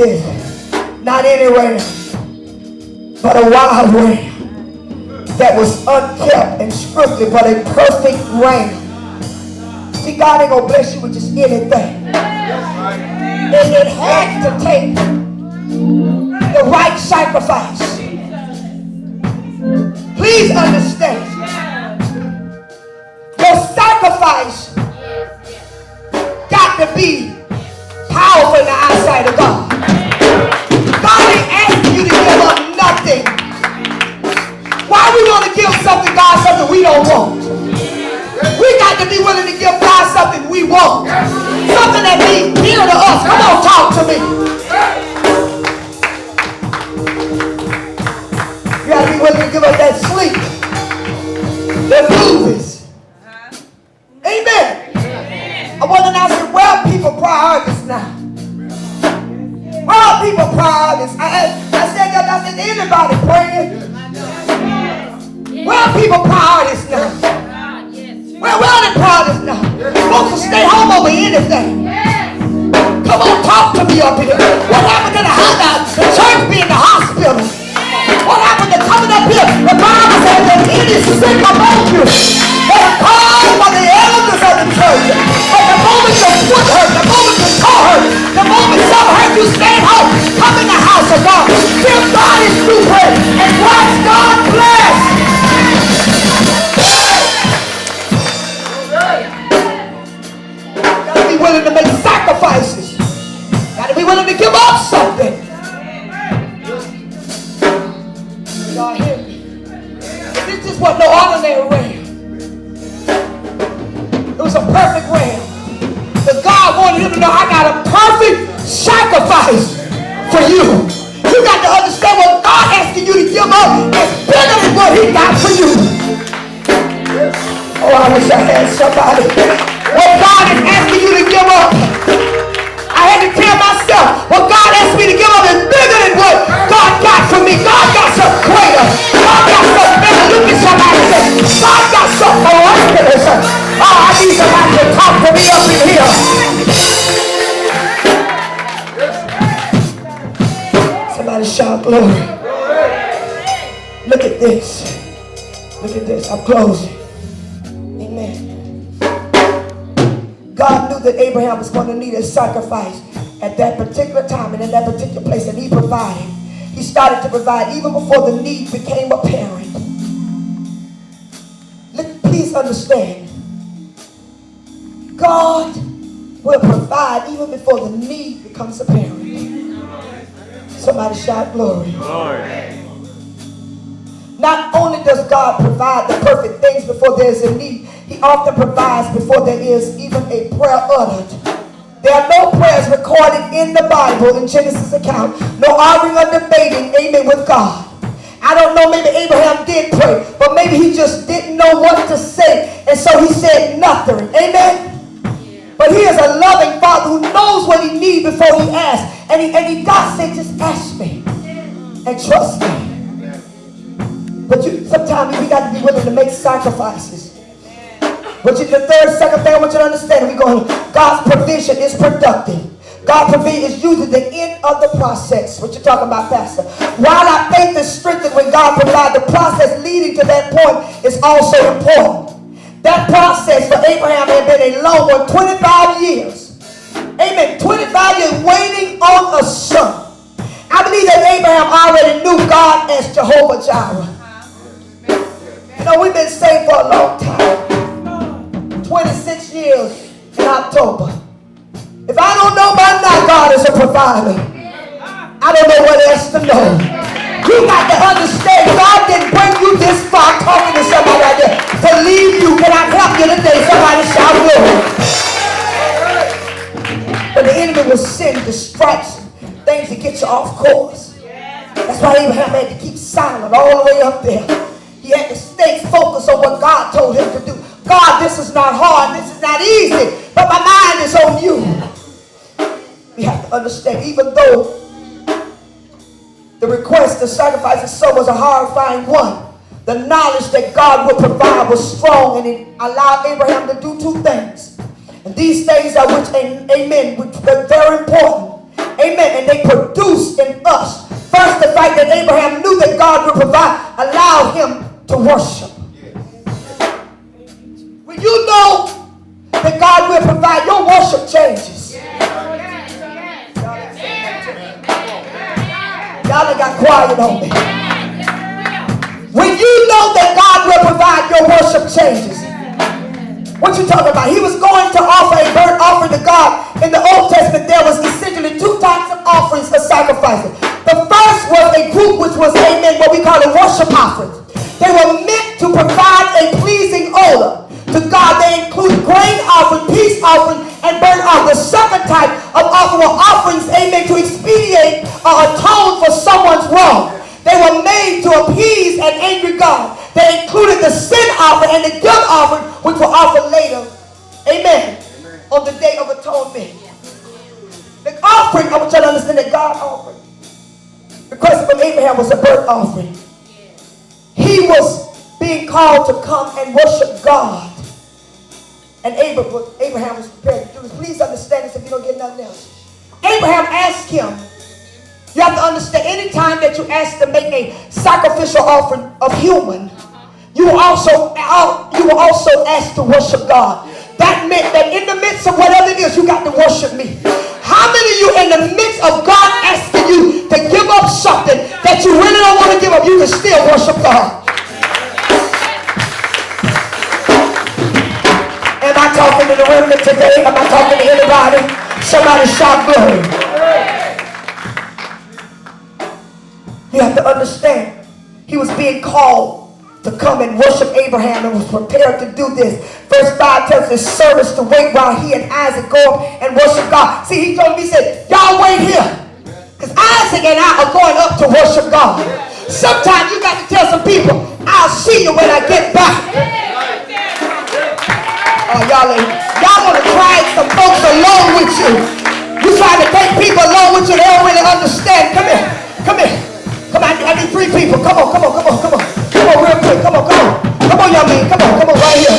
this. Not any ram, but a wild ram that was unkept and scripted, but a perfect ram. See, God ain't gonna bless you with just anything. And it had to take the right sacrifice. Please understand. Your sacrifice got to be powerful in the eyesight of God. God ain't asking you to give up nothing. Why we want to give something God something we don't want? We got to be willing to give God something we want. Something that means dear to us. Come on, talk to me. You got to be willing to give up that sleep, the movies. Amen. I want to ask you, where are people priorities now? Where are people priorities? I said, anybody praying? Where are people priorities now? Where are the priorities now? Folks will stay home over anything. Come on, talk to me up here. What happened to the church being the hospital? What happened to coming up here? The Bible says that any sick among you, they are called by the elders of the church. But the moment your foot hurt, the moment your toe hurt, the moment something hurt, you stay at home. Come in the house of God. Give God his true praise and watch God bless. You gotta be willing to make sacrifices. Gotta be willing to give up something. Y'all hear me? This just wasn't no ordinary ram. It was a perfect ram. But God wanted him to know, I got a perfect sacrifice for you. You got to understand what God asking you to give up is bigger than what he got for you. Oh, I wish I had somebody. What God is asking you to give up, I had to tell myself, what God asked me to give up is bigger than what God got for me. God got something greater. God got something better. Look at somebody and say, God got something miraculous. Oh, I need somebody to talk to me up in here. Somebody shout glory. Look at this. Look at this. I'm closing. Amen. God knew that Abraham was going to need a sacrifice at that particular time and in that particular place, and he provided. He started to provide even before the need became apparent. Please understand, God will provide even before the need becomes apparent. Somebody shout glory. Glory. Not only does God provide the perfect things before there is a need, he often provides before there is even a prayer uttered. There are no prayers recorded in the Bible, in Genesis account, no arguing or debating, amen, with God. I don't know, maybe Abraham did pray, but maybe he just didn't know what to say, and so he said nothing, amen? But he is a loving Father who knows what he needs before he asks, and he does say, just ask me and trust me. But sometimes we got to be willing to make sacrifices. But the second thing I want you to understand, God's provision is productive. God's provision is usually the end of the process. What you talking about, Pastor? While our faith is strengthened when God provides, the process leading to that point is also important. That process for Abraham had been a long one, 25 years. Amen. 25 years waiting on a son. I believe that Abraham already knew God as Jehovah Jireh. You know, we've been saved for a long time. 26 years in October. If I don't know by now God is a provider, I don't know what else to know. You got to understand, God didn't bring you this far talking to somebody right there to leave you. Can I help you today? Somebody shout glory. But the enemy will send distractions, things to get you off course. That's why Abraham had to keep silent all the way up there. He had to stay focused on what God told him to do. God, this is not hard. This is not easy. But my mind is on you. We have to understand, even though the request to sacrifice his son was a horrifying one, the knowledge that God would provide was strong, and it allowed Abraham to do two things. And these things are which, amen, which were very important. Amen. And they produce in us. First, the fact that Abraham knew that God would provide allowed him to worship. When you know that God will provide, your worship changes. Y'all ain't got quiet on me. When you know that God will provide, your worship changes. What you talking about? He was going to offer a burnt offering to God. In the Old Testament, there was essentially two types of offerings or sacrifices. The first was a group which was, amen, what we call a worship offering. They were meant to provide a pleasing odor to God. They included grain offering, peace offering, and burnt offering. The second type of offering were offerings, amen, to expedite or atone for someone's wrong. They were made to appease an angry God. They included the sin offering and the guilt offering, which were offered later, amen, on the Day of Atonement. The offering, I want you to understand that God offered. The question from Abraham was a burnt offering. He was being called to come and worship God. And Abraham was prepared to do this. Please understand this if you don't get nothing else. Abraham asked him, you have to understand, anytime that you ask to make a sacrificial offering of human, you were also asked to worship God. That meant that in the midst of whatever it is, you got to worship me. How many of you in the midst of God asking you to give up something that you really don't want to give up, you can still worship God? Am I talking to the remnant today? Am I talking to anybody? Somebody shout glory. You have to understand, he was being called to come and worship Abraham and was prepared to do this. Verse 5 tells his servants to wait while he and Isaac go up and worship God. See, he told me, he said, y'all wait here. Because Isaac and I are going up to worship God. Sometimes you got to tell some people, I'll see you when I get back. Oh, y'all want to drag some folks along with you. You trying to take people along with you, they don't really understand. Come here. Come here. Come on, I need 3 people. Come on, come on, come on, come on. Come on real quick. Come on, come on. Come on, young man. Come on, right here.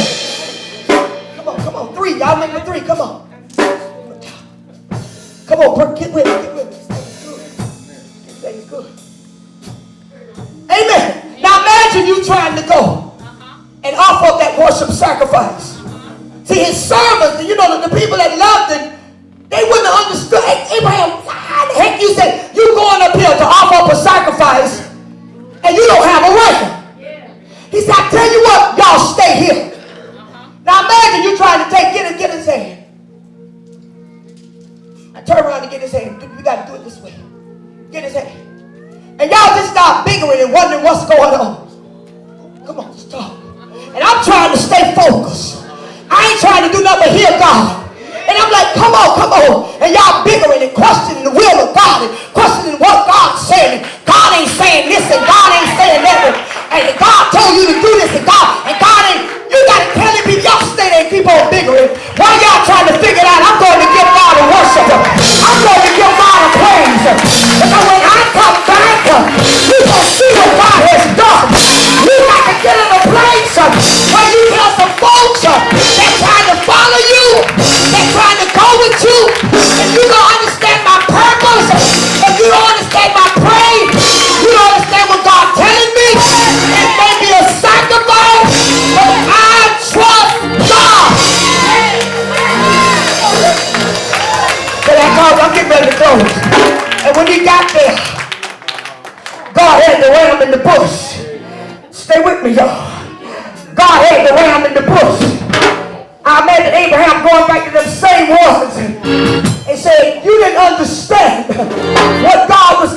Come on, 3. Y'all make me 3. Come on. Come on, get with me, get with me. Stay good. Amen. Now imagine you trying to go and offer up that worship sacrifice. See, his servants, you know, the people that loved him, they wouldn't have understood. Hey, Abraham, how the heck you say you going up here to offer up a sacrifice and you don't have a ram? He said, I tell you what, y'all stay here. Now imagine you trying to get his hand. I turn around and get his hand. You got to do it this way. Get his hand. And y'all just start bickering and wondering what's going on. Come on, stop. And I'm trying to stay focused. I ain't trying to do nothing but hear God. And I'm like, come on, come on. And y'all bickering and questioning the will of God and questioning what God's saying. God ain't saying this and God ain't saying that. And God told you to do this and God ain't. You got to tell him, y'all stay there and keep on bickering. While y'all trying to figure it out, I'm going to give God a worship. I'm going to give God a praise. Because when I come back, you going to see what God has done. You got to get in a place where you tell some folks they're trying to follow you. They're trying to go with you. If you don't understand my purpose, if you don't understand my praise, you don't understand what God's telling me, it may be a sacrifice, but I trust God. So that's all. I'm getting ready to close. And when he got there, God had the ram in the bush. Stay with me, y'all. God had the ram in the bush. I imagine Abraham going back to them same words and saying, you didn't understand what God was